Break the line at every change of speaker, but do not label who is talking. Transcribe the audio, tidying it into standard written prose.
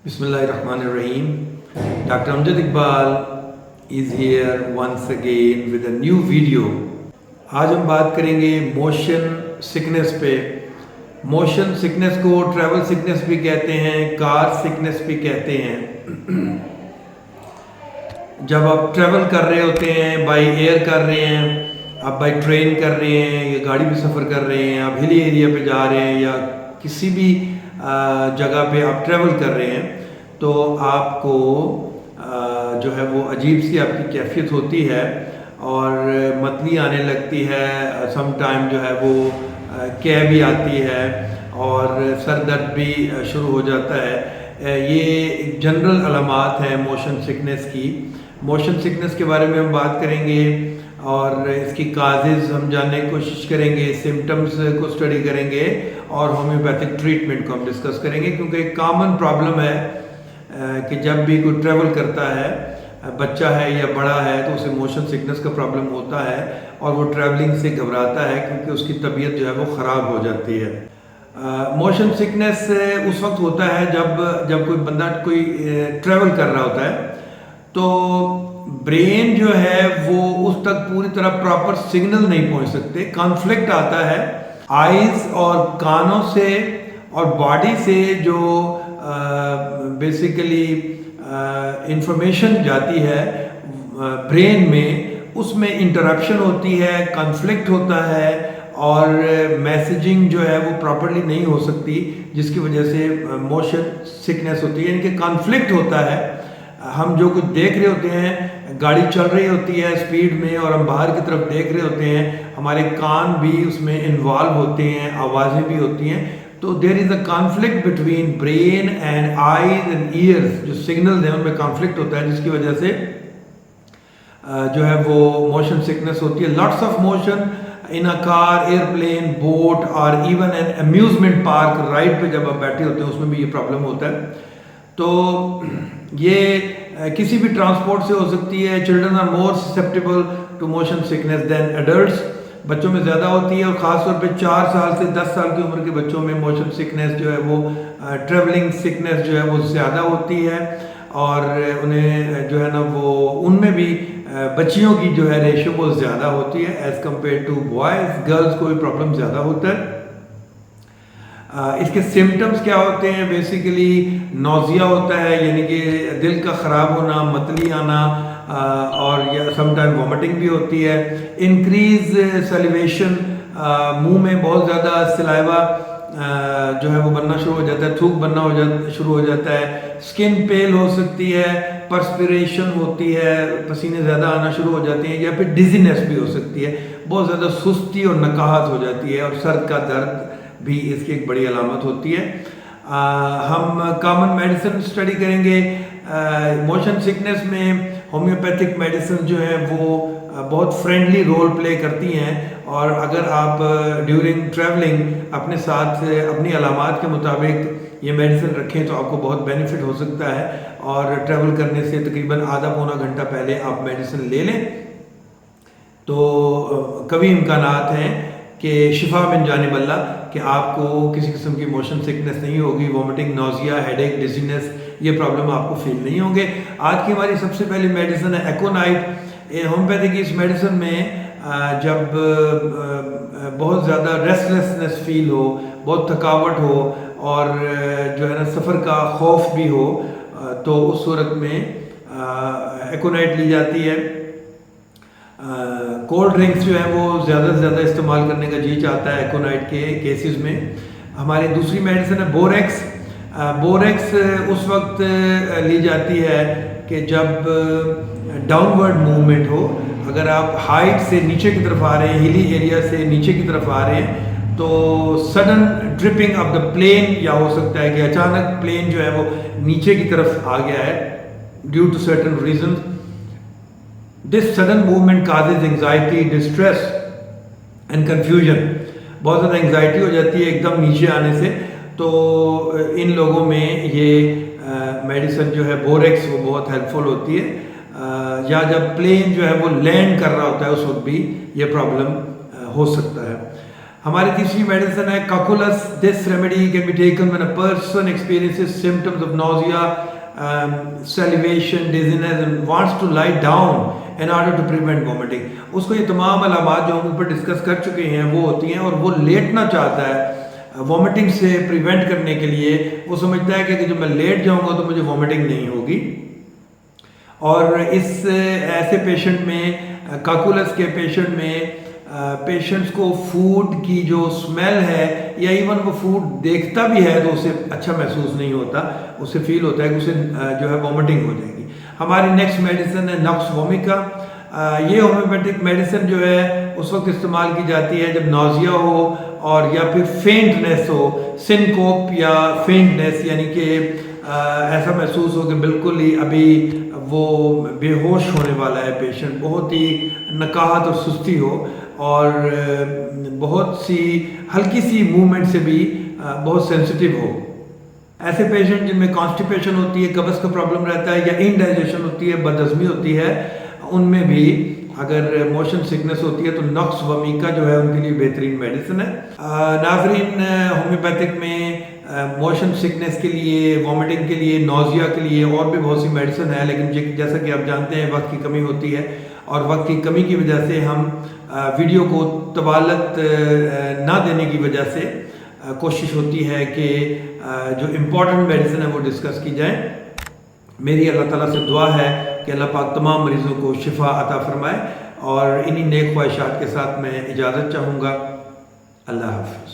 Bismillahirrahmanirrahim. Dr. Amjad Iqbal is here once again with a new video. आज हम बात करेंगे मोशन सिकनेस पे। मोशन सिकनेस को ट्रैवल सिकनेस भी कहते हैं, कार सिकनेस भी कहते हैं। जब आप ट्रैवल कर रहे होते हैं, बाई एयर कर रहे हैं, आप बाई ट्रेन कर रहे हैं या गाड़ी में सफ़र कर रहे हैं, आप हिली एरिया पे जा रहे हैं या किसी भी जगह पे आप ट्रैवल कर रहे हैं, तो आपको जो है वो अजीब सी आपकी कैफियत होती है और मतली आने लगती है। सम टाइम जो है वो कै भी आती है और सर दर्द भी शुरू हो जाता है। ये जनरल अलामात हैं मोशन सिकनेस की। मोशन सिकनेस के बारे में हम बात करेंगे और इसकी काजेज़ हम जानने की कोशिश करेंगे, सिम्टम्स को स्टडी करेंगे और होम्योपैथिक ट्रीटमेंट को हम डिस्कस करेंगे, क्योंकि एक कॉमन प्रॉब्लम है कि जब भी कोई ट्रैवल करता है, बच्चा है या बड़ा है, तो उसे मोशन सिकनेस का प्रॉब्लम होता है और वो ट्रैवलिंग से घबराता है क्योंकि उसकी तबीयत जो है वो ख़राब हो जाती है। मोशन सिकनेस उस वक्त होता है जब कोई बंदा कोई ट्रैवल कर रहा होता है, तो ब्रेन जो है वो उस तक पूरी तरह प्रॉपर सिग्नल नहीं पहुंच सकते। कॉन्फ्लिक्ट आता है आईज और कानों से और बॉडी से जो बेसिकली इंफॉर्मेशन जाती है ब्रेन में, उसमें इंटरप्शन होती है, कॉन्फ्लिक्ट होता है और मैसेजिंग जो है वो प्रॉपरली नहीं हो सकती, जिसकी वजह से मोशन सिकनेस होती है। यानी कि कॉन्फ्लिक्ट होता है। हम जो कुछ देख रहे होते हैं, गाड़ी चल रही होती है स्पीड में और हम बाहर की तरफ देख रहे होते हैं, हमारे कान भी उसमें इन्वॉल्व होते हैं, आवाज़ें भी होती हैं, तो there is a conflict between brain and eyes and ears. जो सिग्नल्स हैं उनमें कॉन्फ्लिक्ट होता है, जिसकी वजह से जो है वो मोशन सिकनेस होती है। Lots of motion in a car, airplane, boat और even an amusement park ride पे जब आप बैठे होते हैं, उसमें भी ये प्रॉब्लम होता है। तो ये किसी भी ट्रांसपोर्ट से हो सकती है। Children are more susceptible to motion sickness than adults. बच्चों में ज़्यादा होती है और ख़ास तौर पे 4 साल से 10 साल की उम्र के बच्चों में मोशन सिकनेस जो है वो ट्रैवलिंग सिकनेस जो है वो ज़्यादा होती है और उन्हें जो है ना वो उनमें भी बच्चियों की जो है रेशियो वो ज़्यादा होती है as compare to boys. Girls को भी प्रॉब्लम ज़्यादा होता है। इसके सिम्टम्स क्या होते हैं? बेसिकली नौजिया होता है, यानी कि दिल का ख़राब होना, मतली आना और या समटाइम वॉमिटिंग भी होती है। इंक्रीज सलिवेशन, मुंह में बहुत ज़्यादा सलाइवा जो है वो बनना शुरू हो जाता है, थूक बनना शुरू हो जाता है। स्किन पेल हो सकती है, पर्सपिरेशन होती है, पसीने ज़्यादा आना शुरू हो जाते हैं, या फिर डिजीनेस भी हो सकती है, बहुत ज़्यादा सुस्ती और नकाहत हो जाती है और सर का दर्द भी इसकी एक बड़ी अलामत होती है। हम कॉमन मेडिसिन स्टडी करेंगे। मोशन सिकनेस में होम्योपैथिक मेडिसिन जो है वो बहुत फ्रेंडली रोल प्ले करती हैं और अगर आप ड्यूरिंग ट्रैवलिंग अपने साथ अपनी अलामात के मुताबिक ये मेडिसिन रखें तो आपको बहुत बेनिफिट हो सकता है और ट्रैवल करने से तकरीबन आधा पौना घंटा पहले आप मेडिसिन ले लें तो कभी इम्कानात हैं कि शिफा मिन जानिबल्ला कि आपको किसी किस्म की मोशन सिकनेस नहीं होगी। वॉमिटिंग, नौजिया, हेडेक, डिजीनेस, ये प्रॉब्लम आपको फील नहीं होंगे। आज की हमारी सबसे पहली मेडिसिन है एकोनाइट। होम्योपैथी की इस मेडिसिन में जब बहुत ज़्यादा रेस्टलेसनेस फील हो, बहुत थकावट हो और जो है ना सफ़र का खौफ भी हो, तो उस सूरत में एकोनाइट ली जाती है। कोल्ड ड्रिंक्स जो है वो ज़्यादा से ज़्यादा इस्तेमाल करने का जी चाहता है एकोनाइट के केसेस में। हमारी दूसरी मेडिसिन है बोरेक्स। बोरेक्स उस वक्त ली जाती है कि जब डाउनवर्ड मूवमेंट हो, अगर आप हाइट से नीचे की तरफ आ रहे हैं, हिली एरिया से नीचे की तरफ आ रहे हैं, तो sudden dripping of the plane, या हो सकता है कि अचानक प्लेन जो है वो नीचे की तरफ आ गया है due to certain reason. This sudden movement causes anxiety, distress and confusion. बहुत ज़्यादा एंग्जाइटी हो जाती है एकदम नीचे आने से, तो इन लोगों में ये मेडिसिन जो है बोरेक्स वो बहुत हेल्पफुल होती है। या जब प्लेन जो है वो लैंड कर रहा होता है उस वक्त भी ये प्रॉब्लम हो सकता है। हमारी तीसरी मेडिसिन है Cocculus. This remedy can be taken when a person experiences symptoms of nausea, salivation, dizziness and wants to lie down in order to prevent vomiting। उसको ये तमाम अलामात जो हम ऊपर डिस्कस कर चुके हैं वो होती हैं, और वो लेटना चाहता है वॉमिटिंग से प्रिवेंट करने के लिए। वो समझता है कि जब मैं लेट जाऊंगा तो मुझे वॉमिटिंग नहीं होगी। और इस ऐसे पेशेंट में, काकुलस के पेशेंट में, पेशेंट्स को फूड की जो स्मेल है या इवन वो फूड देखता भी है तो उसे अच्छा महसूस नहीं होता, उसे फील होता है कि उसे जो है वॉमिटिंग हो जाएगी। हमारी नेक्स्ट मेडिसिन है नक्स वोमिका। ये होम्योपैथिक मेडिसिन जो है उस वक्त इस्तेमाल की जाती है जब नाजिया हो और या फिर फेंटनेस हो, सिनकोप या फेंटनेस, यानी कि ऐसा महसूस हो कि बिल्कुल ही अभी वो बेहोश होने वाला है पेशेंट, बहुत ही नकाहत और सुस्ती हो और बहुत सी हल्की सी मूवमेंट से भी बहुत सेंसिटिव हो। ऐसे पेशेंट जिनमें कॉन्स्टिपेशन होती है, कब्ज़ का प्रॉब्लम रहता है या इनडाइजेशन होती है, बदहज़मी होती है, उनमें भी अगर मोशन सिकनेस होती है तो नक्स वोमिका जो है उनके लिए बेहतरीन मेडिसिन है। नाज़रीन, होम्योपैथिक में मोशन सिकनेस के लिए, वॉमिटिंग के लिए, नोजिया के लिए और भी बहुत सी मेडिसिन है, लेकिन जैसा कि आप जानते हैं वक्त की कमी होती है और वक्त की कमी की वजह से हम वीडियो को तवालत ना देने की वजह से कोशिश होती है कि जो इम्पोर्टेंट मेडिसिन है वो डिस्कस की जाए। मेरी अल्लाह ताला से दुआ है कि अल्लाह पाक तमाम मरीज़ों को शिफा अता फरमाए, और इन्हीं नेक ख्वाहिशात के साथ मैं इजाज़त चाहूँगा। अल्लाह हाफ़िज़।